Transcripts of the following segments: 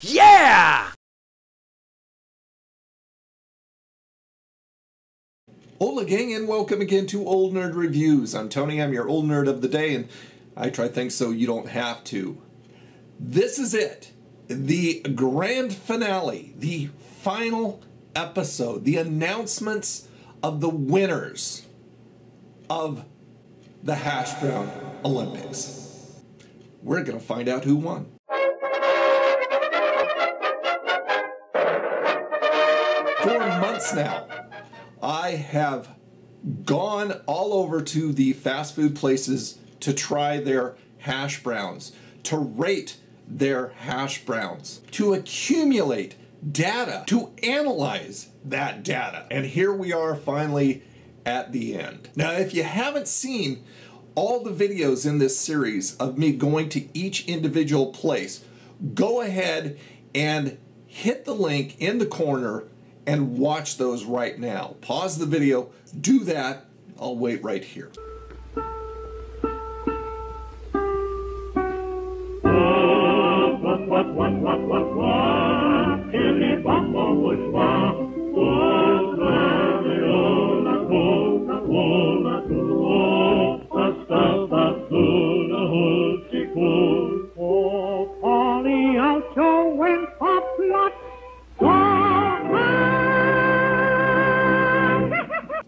Yeah! Hola gang, and welcome again to Old Nerd Reviews. I'm Tony, I'm your old nerd of the day, and I try things so you don't have to. This is it. The grand finale, the final episode, the announcements of the winners of the Hash Brown Olympics. We're going to find out who won. For months now, I have gone all over to the fast food places to try their hash browns, to rate their hash browns, to accumulate data, to analyze that data. And here we are finally at the end. Now, if you haven't seen all the videos in this series of me going to each individual place, go ahead and hit the link in the corner and watch those right now. Pause the video, do that, I'll wait right here.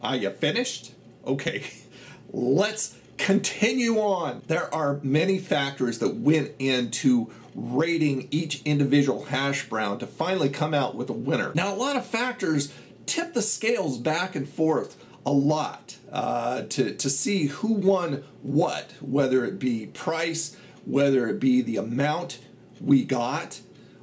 Are you finished? Okay, let's continue on. There are many factors that went into rating each individual hash brown to finally come out with a winner. Now, a lot of factors tip the scales back and forth a lot to see who won what, whether it be price, whether it be the amount we got,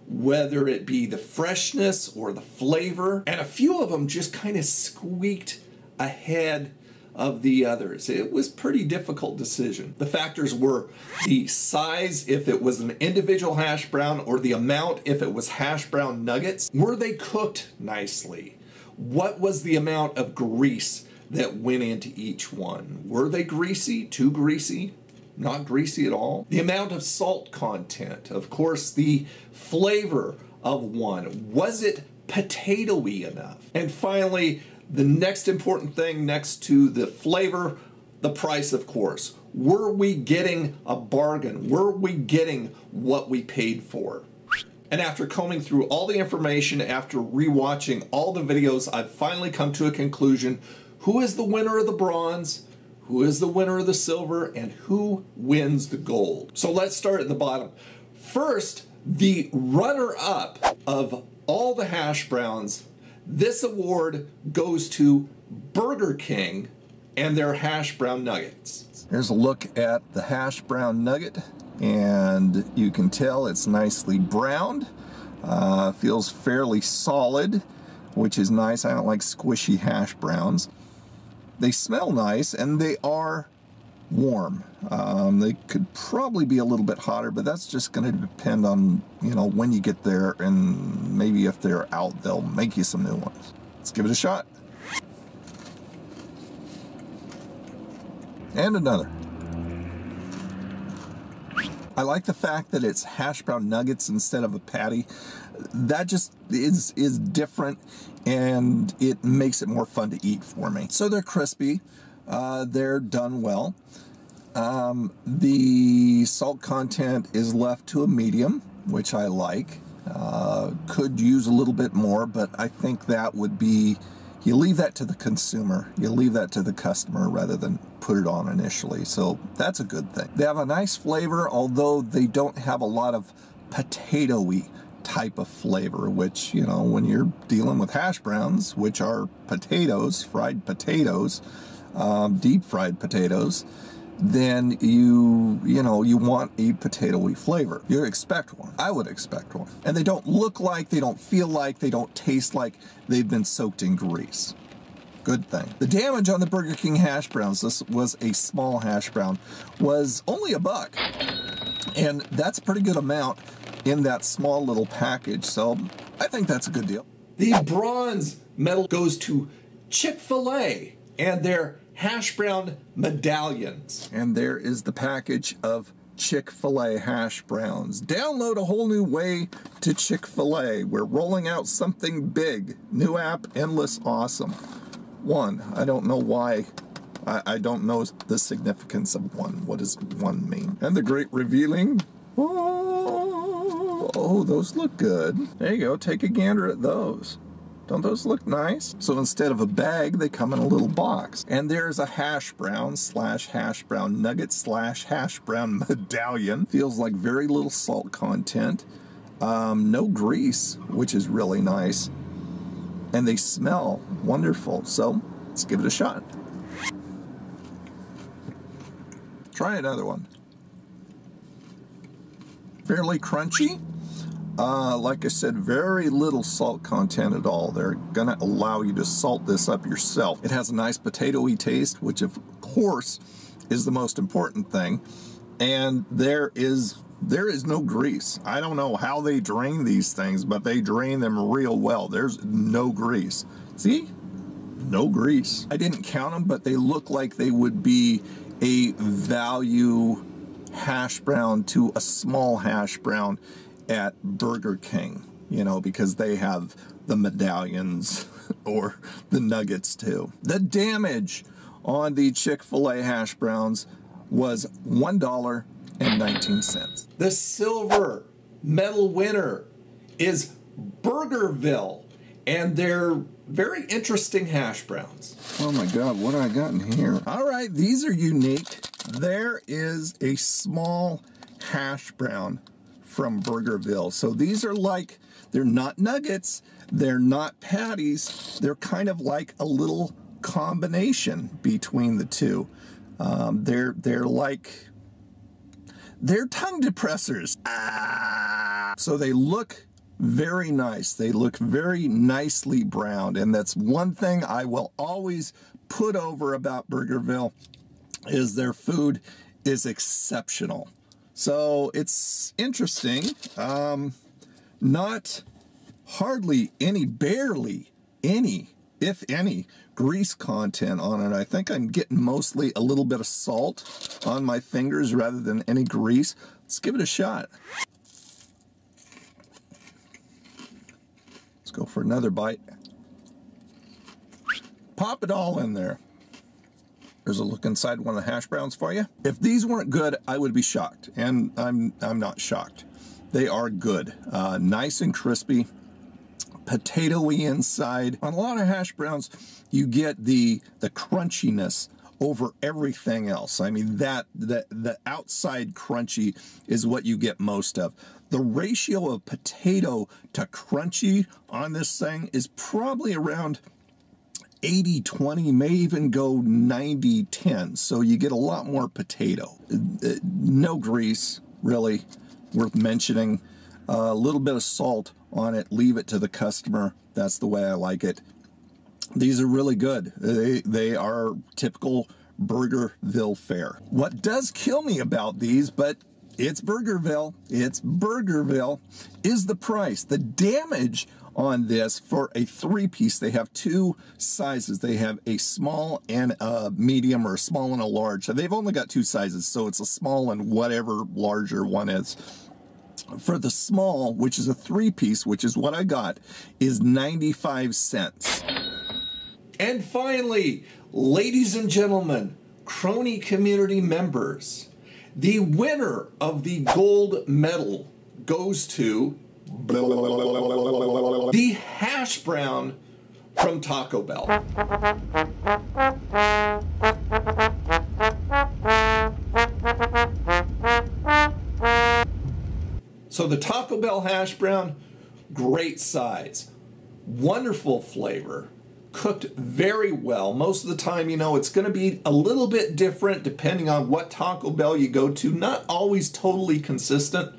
whether it be the freshness or the flavor, and a few of them just kind of squeaked ahead of the others. It was a pretty difficult decision. The factors were the size, if it was an individual hash brown, or the amount, if it was hash brown nuggets. Were they cooked nicely? What was the amount of grease that went into each one? Were they greasy? Too greasy? Not greasy at all? The amount of salt content. Of course, the flavor of one. Was it potatoey enough? And finally, the next important thing next to the flavor, the price, of course. Were we getting a bargain? Were we getting what we paid for? And after combing through all the information, after rewatching all the videos, I've finally come to a conclusion. Who is the winner of the bronze? Who is the winner of the silver? And who wins the gold? So let's start at the bottom. First, the runner-up of all the hash browns. This award goes to Burger King and their hash brown nuggets. Here's a look at the hash brown nugget, and you can tell it's nicely browned. Feels fairly solid, which is nice. I don't like squishy hash browns. They smell nice, and they are warm. They could probably be a little bit hotter, but that's just going to depend on, you know, when you get there, and maybe if they're out, they'll make you some new ones. Let's give it a shot. And another. I like the fact that it's hash brown nuggets instead of a patty. That just is different, and it makes it more fun to eat for me. So they're crispy. They're done well. The salt content is left to a medium, which I like. Could use a little bit more, but I think that would be, you leave that to the consumer. You leave that to the customer rather than put it on initially. So that's a good thing. They have a nice flavor, although they don't have a lot of potato-y type of flavor, which, you know, when you're dealing with hash browns, which are potatoes, fried potatoes, deep fried potatoes, then you want a potato-y flavor. You expect one. I would expect one. And they don't look like, they don't feel like, they don't taste like they've been soaked in grease. Good thing. The damage on the Burger King hash browns, this was a small hash brown, was only $1. And that's a pretty good amount in that small little package, so I think that's a good deal. The bronze medal goes to Chick-fil-A and their hash brown medallions. And there is the package of Chick-fil-A hash browns. Download a whole new way to Chick-fil-A. We're rolling out something big. New app, endless awesome. One, I don't know why. I don't know the significance of one. What does one mean? And the great revealing. Oh, those look good. There you go. Take a gander at those. Don't those look nice? So instead of a bag, they come in a little box. And there's a hash brown / hash brown nugget / hash brown medallion. Feels like very little salt content. No grease, which is really nice. And they smell wonderful. So let's give it a shot. Try another one. Fairly crunchy. Like I said, very little salt content at all. They're gonna allow you to salt this up yourself. It has a nice potatoy taste, which of course is the most important thing. And there is no grease. I don't know how they drain these things, but they drain them real well. There's no grease. See? No grease. I didn't count them, but they look like they would be a value hash brown to a small hash brown at Burger King, you know, because they have the medallions or the nuggets too. The damage on the Chick-fil-A hash browns was $1.19. The silver medal winner is Burgerville, and they're very interesting hash browns. Oh my God, what do I got in here? All right, these are unique. There is a small hash brown from Burgerville. So these are like, they're not nuggets, they're not patties, they're kind of like a little combination between the two. They're tongue depressors. So they look very nice. They look very nicely browned, and that's one thing I will always put over about Burgerville is their food is exceptional. So it's interesting. Not hardly any, barely any, if any, grease content on it. I think I'm getting mostly a little bit of salt on my fingers rather than any grease. Let's give it a shot. Let's go for another bite. Pop it all in there. There's a look inside one of the hash browns for you. If these weren't good, I would be shocked, and I'm not shocked. They are good, nice and crispy, potatoey inside. On a lot of hash browns, you get the crunchiness over everything else. I mean, the outside crunchy is what you get most of. The ratio of potato to crunchy on this thing is probably around 80-20, may even go 90-10. So you get a lot more potato. No grease, really, worth mentioning. A little bit of salt on it. Leave it to the customer. That's the way I like it. These are really good. They are typical Burgerville fare. What does kill me about these, but it's Burgerville, is the price. The damage on this for a 3-piece, they have 2 sizes. They have a small and a medium, or a small and a large. So they've only got 2 sizes, so it's a small and whatever larger one is. For the small, which is a 3-piece, which is what I got, is 95 cents. And finally, ladies and gentlemen, Crony community members, the winner of the gold medal goes to the hash brown from Taco Bell. So the Taco Bell hash brown, great size, wonderful flavor, cooked very well. Most of the time, you know, it's going to be a little bit different depending on what Taco Bell you go to. Not always totally consistent.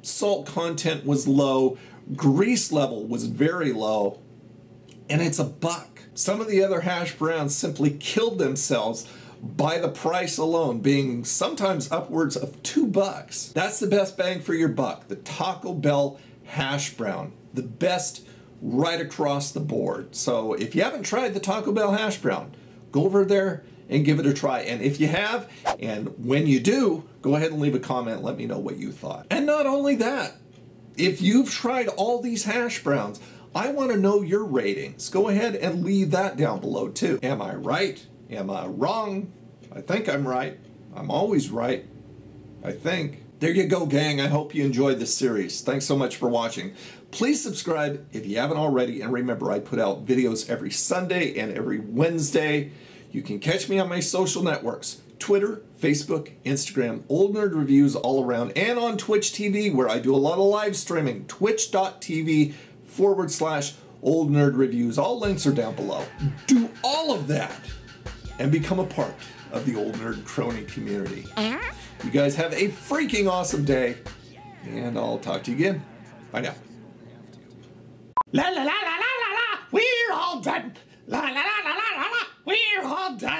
Salt content was low, grease level was very low, and it's $1. Some of the other hash browns simply killed themselves by the price alone, being sometimes upwards of $2. That's the best bang for your buck. The Taco Bell hash brown, the best right across the board. So if you haven't tried the Taco Bell hash brown, go over there and give it a try. And if you have, and when you do, go ahead and leave a comment. Let me know what you thought. And not only that, if you've tried all these hash browns, I want to know your ratings. Go ahead and leave that down below too. Am I right? Am I wrong? I think I'm right. I'm always right, I think. There you go, gang. I hope you enjoyed this series. Thanks so much for watching. Please subscribe if you haven't already. And remember, I put out videos every Sunday and every Wednesday. You can catch me on my social networks, Twitter, Facebook, Instagram, Old Nerd Reviews all around, and on Twitch TV, where I do a lot of live streaming, twitch.tv/Old Nerd Reviews. All links are down below. Do all of that and become a part of the Old Nerd Crony community. You guys have a freaking awesome day, and I'll talk to you again. Bye now. La la la la la la la, we're all done. La la la la la la la, we're all done.